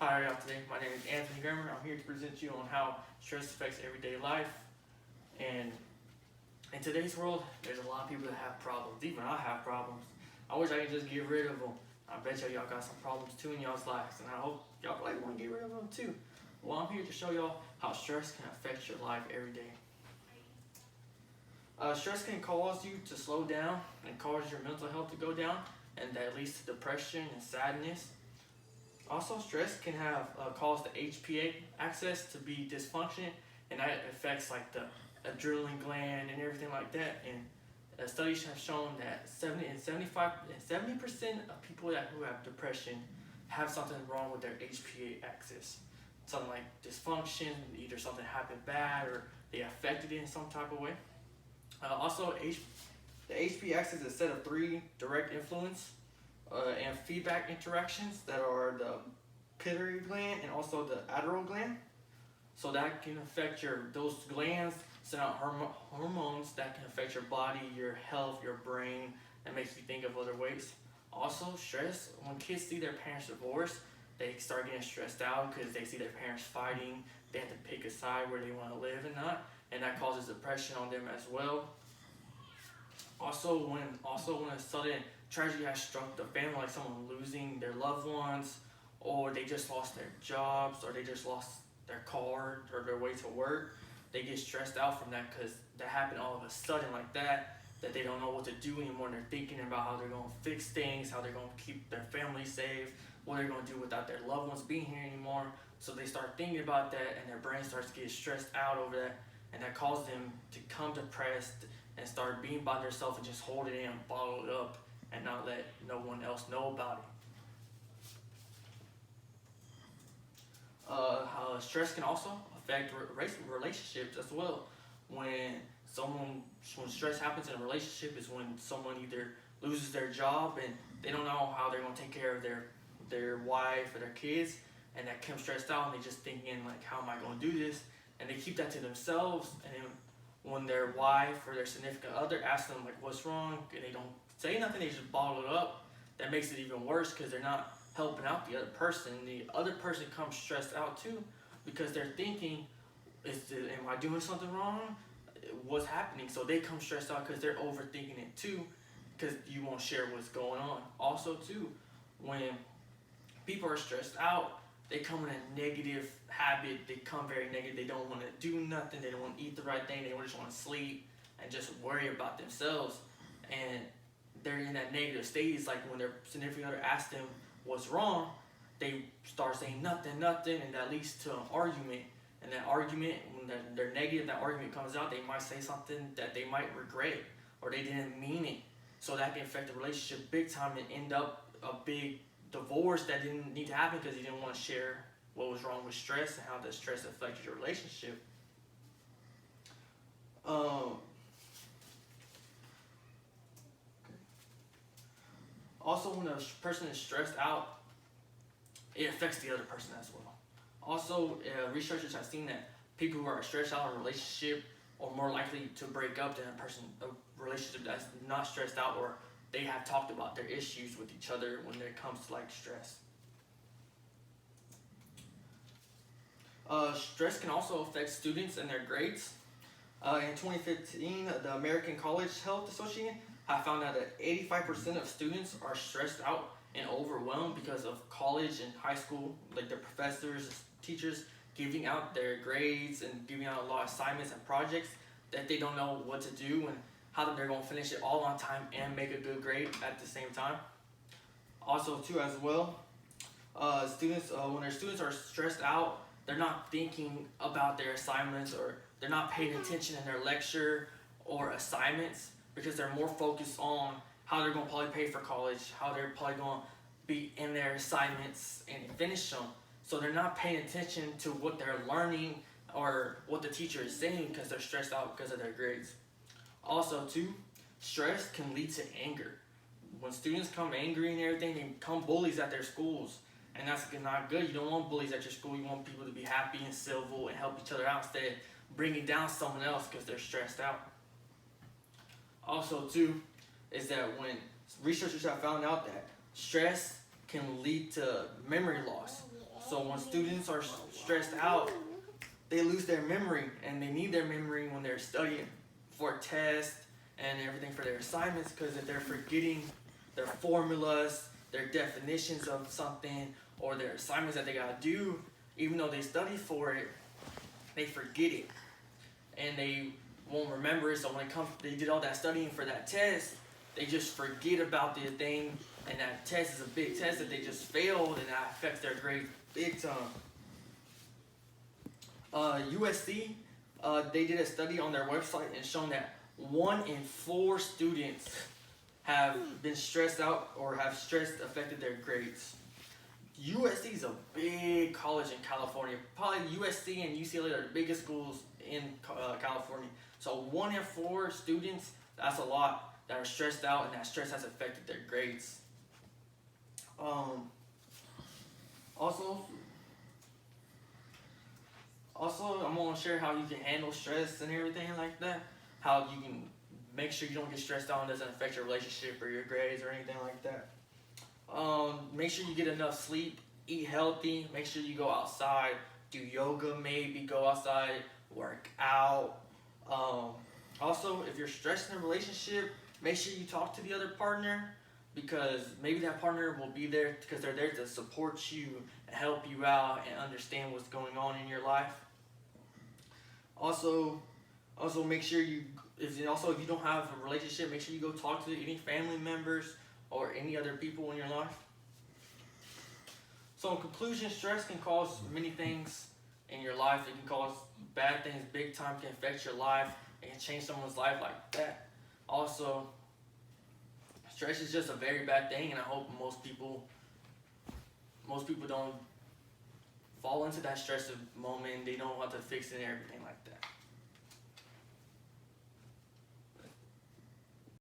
Hi, how are y'all today? My name is Anthony Germer. I'm here to present you on how stress affects everyday life. And in today's world, there's a lot of people that have problems. Even I have problems. I wish I could just get rid of them. I bet y'all got some problems too in y'all's lives, and I hope y'all probably want to get rid of them too. Well, I'm here to show y'all how stress can affect your life every day. Stress can cause you to slow down and cause your mental health to go down, and that leads to depression and sadness. Also, stress can have cause the HPA axis to be dysfunction, and that affects like the adrenaline gland and everything like that. And studies have shown that 70% of people who have depression have something wrong with their HPA axis. Something like dysfunction, either something happened bad or they affected it in some type of way. The HPA axis is a set of three direct influence and feedback interactions that are the pituitary gland and also the adrenal gland. So that can affect those glands send out hormones that can affect your body, your health, your brain, and makes you think of other ways. Also, stress, when kids see their parents divorce, they start getting stressed out because they see their parents fighting. They have to pick a side where they want to live and not, and that causes depression on them as well. Also, when a sudden tragedy has struck the family, like someone losing their loved ones, or they just lost their jobs, or they just lost their car or their way to work, they get stressed out from that because that happened all of a sudden like that they don't know what to do anymore, and they're thinking about how they're going to fix things, how they're going to keep their family safe, what they're going to do without their loved ones being here anymore. So they start thinking about that, and their brain starts to get stressed out over that, and that causes them to become depressed and start being by themselves and just hold it in, bottle it up, and not let no one else know about it. How stress can also affect relationships as well. When stress happens in a relationship is when someone either loses their job and they don't know how they're going to take care of their wife or their kids, and that comes stressed out, and they just thinking like, how am I going to do this? And they keep that to themselves, and then when their wife or their significant other asks them like what's wrong, and they don't say nothing, they just bottle it up. That makes it even worse because they're not helping out the other person. The other person comes stressed out too because they're thinking, am I doing something wrong? What's happening? So they come stressed out because they're overthinking it too, because you won't share what's going on. Also too, when people are stressed out, they come in a negative habit. They come very negative. They don't want to do nothing. They don't want to eat the right thing. They just want to sleep and just worry about themselves. And they're in that negative state. It's like when their significant other asks them what's wrong, they start saying nothing, and that leads to an argument. And that argument, when they're negative, that argument comes out, they might say something that they might regret, or they didn't mean it. So that can affect the relationship big time and end up a big divorce that didn't need to happen because you didn't want to share what was wrong with stress and how the stress affected your relationship. Also, when a person is stressed out, it affects the other person as well. Also, researchers have seen that people who are stressed out in a relationship are more likely to break up than a relationship that's not stressed out, or they have talked about their issues with each other when it comes to like stress. Stress can also affect students and their grades. In 2015, the American College Health Association have found out that 85% of students are stressed out and overwhelmed because of college and high school, like their professors, teachers giving out their grades and giving out a lot of assignments and projects that they don't know what to do and how they're going to finish it all on time and make a good grade at the same time. Also too as well, when their students are stressed out, they're not thinking about their assignments, or they're not paying attention in their lecture or assignments because they're more focused on how they're going to probably pay for college, how they're probably going to be in their assignments and finish them. So they're not paying attention to what they're learning or what the teacher is saying because they're stressed out because of their grades. Also too, stress can lead to anger. When students come angry and everything, they become bullies at their schools. And that's not good. You don't want bullies at your school. You want people to be happy and civil and help each other out instead of bringing down someone else because they're stressed out. Also too, is that when researchers have found out that stress can lead to memory loss. So when students are stressed out, they lose their memory, and they need their memory when they're studying for tests and everything for their assignments, because if they're forgetting their formulas, their definitions of something, or their assignments that they gotta do, even though they study for it, they forget it. And they won't remember it, so when it comes, they did all that studying for that test, they just forget about the thing, and that test is a big test that they just failed, and that affects their grade big time. USC, they did a study on their website and shown that 1 in 4 students have been stressed out or have stress affected their grades. USC is a big college in California. Probably USC and UCLA are the biggest schools in California. So 1 in 4 students, that's a lot, that are stressed out, and that stress has affected their grades. Also, I'm going to share how you can handle stress and everything like that. How you can make sure you don't get stressed out and doesn't affect your relationship or your grades or anything like that. Make sure you get enough sleep, eat healthy, make sure you go outside, do yoga maybe, go outside, work out. Also, if you're stressed in a relationship, make sure you talk to the other partner, because maybe that partner will be there because they're there to support you and help you out and understand what's going on in your life. Also make sure if you don't have a relationship, make sure you go talk to any family members or any other people in your life. So in conclusion, stress can cause many things in your life. It can cause bad things, big time, can affect your life, and can change someone's life like that. Also, stress is just a very bad thing, and I hope most people don't fall into that stressful moment. They know how to fix it and everything like that.